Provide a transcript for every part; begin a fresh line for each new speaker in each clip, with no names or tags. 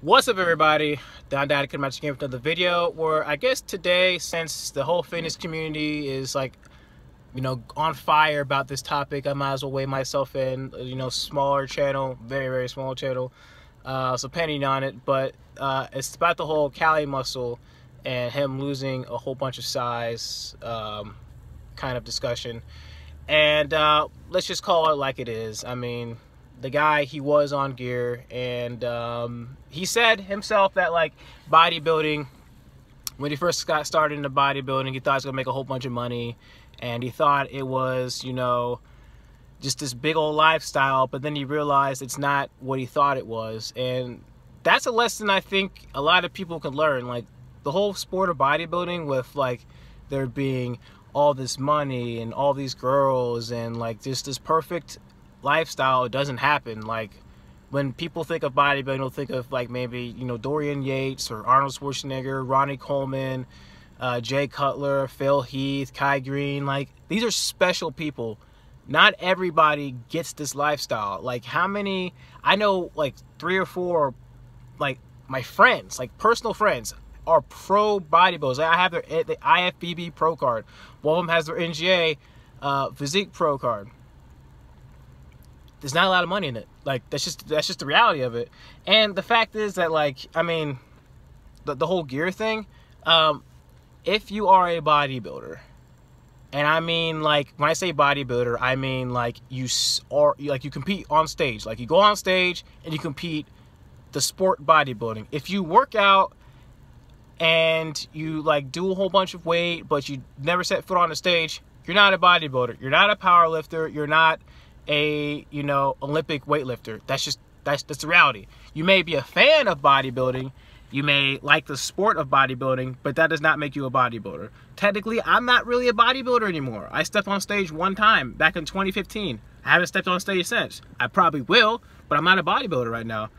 What's up, everybody? Don Dad coming at you again with another video where I guess today, since the whole fitness community is like, on fire about this topic, I might as well weigh myself in. Smaller channel, very small channel, so depending on it, but it's about the whole Cali muscle and him losing a whole bunch of size kind of discussion. And let's just call it like it is. I mean, the guy, he was on gear, and he said himself that, like, bodybuilding, when he first got started into bodybuilding, he thought he was gonna make a whole bunch of money, and he thought it was, just this big old lifestyle, but then he realized it's not what he thought it was. And that's a lesson I think a lot of people can learn. Like, the whole sport of bodybuilding, with like there being all this money and all these girls and like just this perfect lifestyle, it doesn't happen. Like, when people think of bodybuilding, they'll think of like maybe Dorian Yates or Arnold Schwarzenegger, Ronnie Coleman, Jay Cutler, Phil Heath, Kai Green. Like, these are special people. Not everybody gets this lifestyle. Like, how many, I know like 3 or 4 like my friends, like personal friends, are pro bodybuilders. I have the IFBB pro card. One of them has their NGA physique pro card. There's not a lot of money in it. Like, that's just the reality of it. And the fact is that, like, I mean, the whole gear thing, if you are a bodybuilder, and I mean, like, when I say bodybuilder, I mean like you compete on stage. Like, you go on stage and you compete the sport bodybuilding. If you work out and you like do a whole bunch of weight, but you never set foot on the stage, you're not a bodybuilder. You're not a power lifter. You're not a Olympic weightlifter. That's the reality. You may be a fan of bodybuilding, you may like the sport of bodybuilding, but that does not make you a bodybuilder. Technically, I'm not really a bodybuilder anymore. I stepped on stage one time back in 2015. I haven't stepped on stage since. I probably will, but I'm not a bodybuilder right now.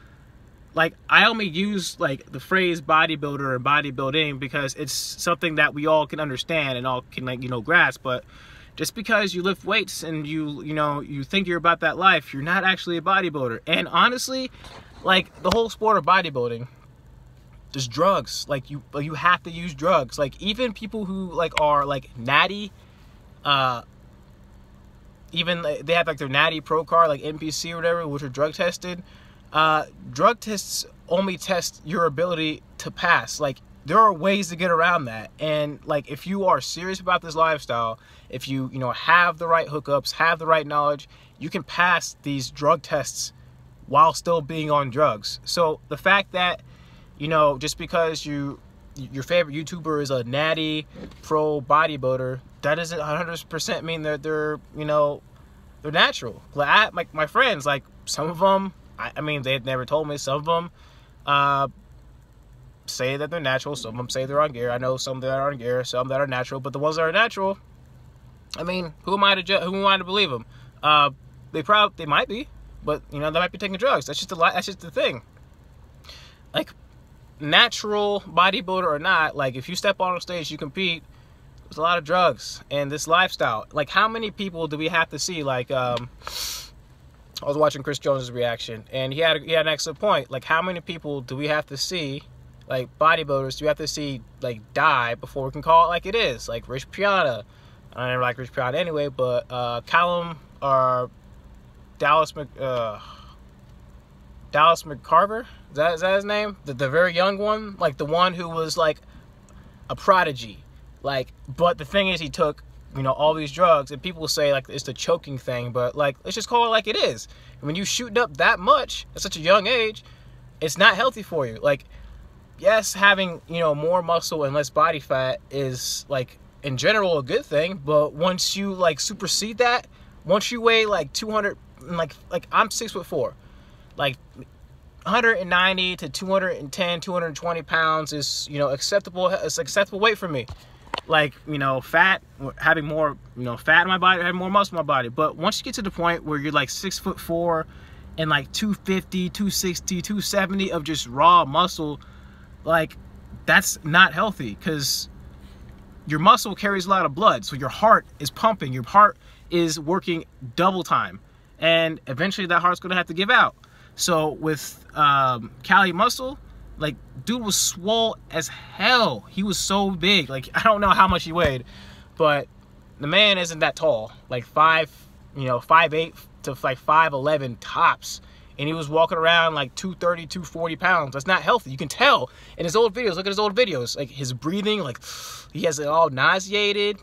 Like, I only use like the phrase bodybuilder and bodybuilding because it's something that we all can understand and all can, like, grasp. But just because you lift weights and you think you're about that life, you're not actually a bodybuilder. And honestly, like, the whole sport of bodybuilding, there's drugs. Like, you have to use drugs. Like, even people who like are like natty, even they have like their natty pro card, like NPC or whatever, which are drug tested. Drug tests only test your ability to pass. Like, there are ways to get around that. And like, if you are serious about this lifestyle, if you have the right hookups, have the right knowledge, you can pass these drug tests while still being on drugs. So the fact that just because your favorite YouTuber is a natty pro bodybuilder, that doesn't 100% mean that they're they're natural. Like, my friends, like, some of them, I mean, they've never told me. Some of them say that they're natural. Some of them say they're on gear. I know some that are on gear, some that are natural. But the ones that are natural, I mean, who am I to believe them? They might be, but they might be taking drugs. That's just the thing. Like, natural bodybuilder or not, like, if you step on stage, you compete. There's a lot of drugs and this lifestyle. Like, how many people do we have to see? Like, I was watching Chris Jones' reaction, and he had an excellent point. Like, how many people do we have to see, like bodybuilders, do we have to see like die before we can call it like it is? Like Rich Piana. I never like Rich Piana anyway, but Callum or Dallas McCarver, is that his name? The very young one, like the one who was like a prodigy. Like, but the thing is, he took all these drugs, and people say like it's the choking thing, but like, let's just call it like it is. When you shooting up that much at such a young age, it's not healthy for you. Like, yes, having more muscle and less body fat is like in general a good thing, but once you like supersede that, once you weigh like 200, like I'm 6'4", like 190 to 210, 220 pounds is acceptable. It's acceptable weight for me. Like, fat, having more, fat in my body, having more muscle in my body. But once you get to the point where you're like 6'4" and like 250, 260, 270 of just raw muscle, like, that's not healthy, because your muscle carries a lot of blood. So your heart is pumping, your heart is working double time, and eventually that heart's going to have to give out. So with Cali muscle, Like, dude was swole as hell. He was so big. Like, I don't know how much he weighed, but the man isn't that tall. Like 5'8" to like 5'11" tops. And he was walking around like 230, 240 pounds. That's not healthy. You can tell in his old videos. Look at his old videos. Like, his breathing, like, he has it all nauseated.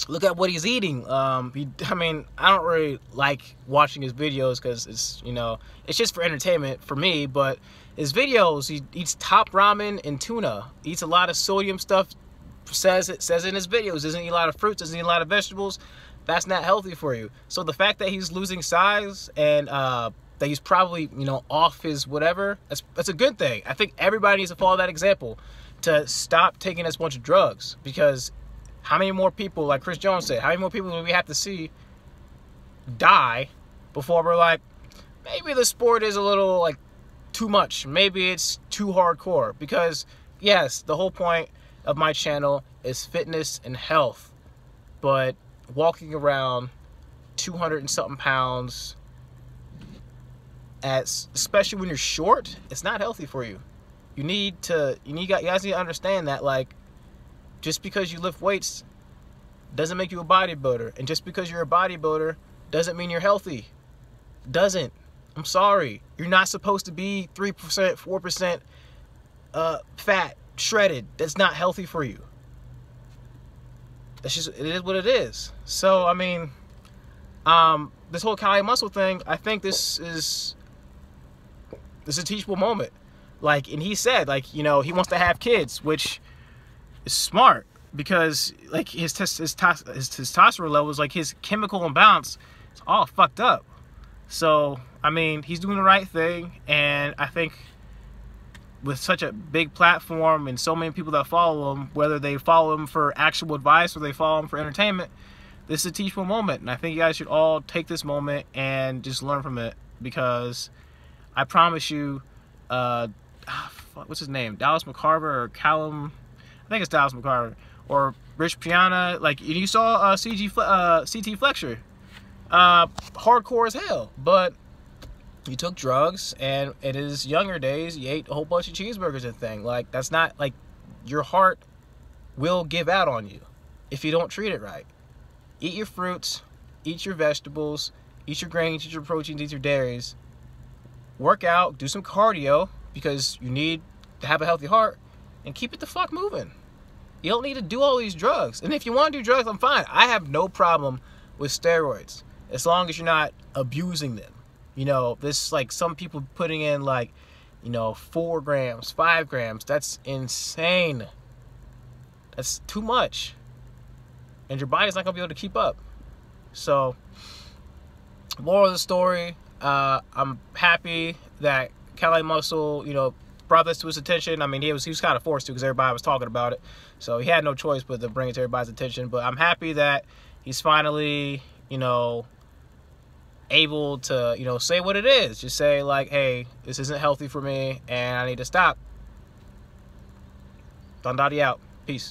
Look at what he's eating. I mean, I don't really like watching his videos because it's, you know, it's just for entertainment for me. But his videos, he eats top ramen and tuna. Eats a lot of sodium stuff. Says in his videos, doesn't eat a lot of fruits, doesn't eat a lot of vegetables. That's not healthy for you. So the fact that he's losing size and that he's probably, you know, off his whatever, that's a good thing. I think everybody needs to follow that example to stop taking this bunch of drugs, because how many more people, like Chris Jones said, how many more people do we have to see die before we're like, maybe the sport is a little like too much, maybe it's too hardcore? Because yes, the whole point of my channel is fitness and health, but walking around 200 and something pounds, especially when you're short, it's not healthy for you. You guys need to understand that, like, just because you lift weights doesn't make you a bodybuilder, and just because you're a bodybuilder doesn't mean you're healthy. Doesn't. I'm sorry. You're not supposed to be 3%, 4% fat, shredded. That's not healthy for you. That's just, it is what it is. So I mean, this whole Cali muscle thing, I think this is a teachable moment. Like, and he said, like, you know, he wants to have kids, which is smart, because like his testosterone levels, like his chemical imbalance, it's all fucked up. So I mean, he's doing the right thing, and I think with such a big platform and so many people that follow him, whether they follow him for actual advice or they follow him for entertainment, this is a teachable moment. And I think you guys should all take this moment and just learn from it, because I promise you, what's his name? Dallas McCarver or Callum? I think it's Dallas McCarver or Rich Piana. Like, you saw CT Fletcher, hardcore as hell, but he took drugs, and in his younger days, he ate a whole bunch of cheeseburgers and thing. Like, that's not, like, your heart will give out on you if you don't treat it right. Eat your fruits, eat your vegetables, eat your grains, eat your proteins, eat your dairies. Work out, do some cardio, because you need to have a healthy heart, and keep it the fuck moving. You don't need to do all these drugs. And if you want to do drugs, I'm fine. I have no problem with steroids, as long as you're not abusing them. You know, this, like, some people putting in, like, you know, 4 grams, 5 grams. That's insane. That's too much. And your body's not going to be able to keep up. So, moral of the story, I'm happy that Cali Muscle, you know, brought this to his attention. I mean, he was kind of forced to, because everybody was talking about it. So he had no choice but to bring it to everybody's attention. But I'm happy that he's finally, you know, able to, you know, say what it is. Just say, like, hey, this isn't healthy for me and I need to stop. Don Dottie out. Peace.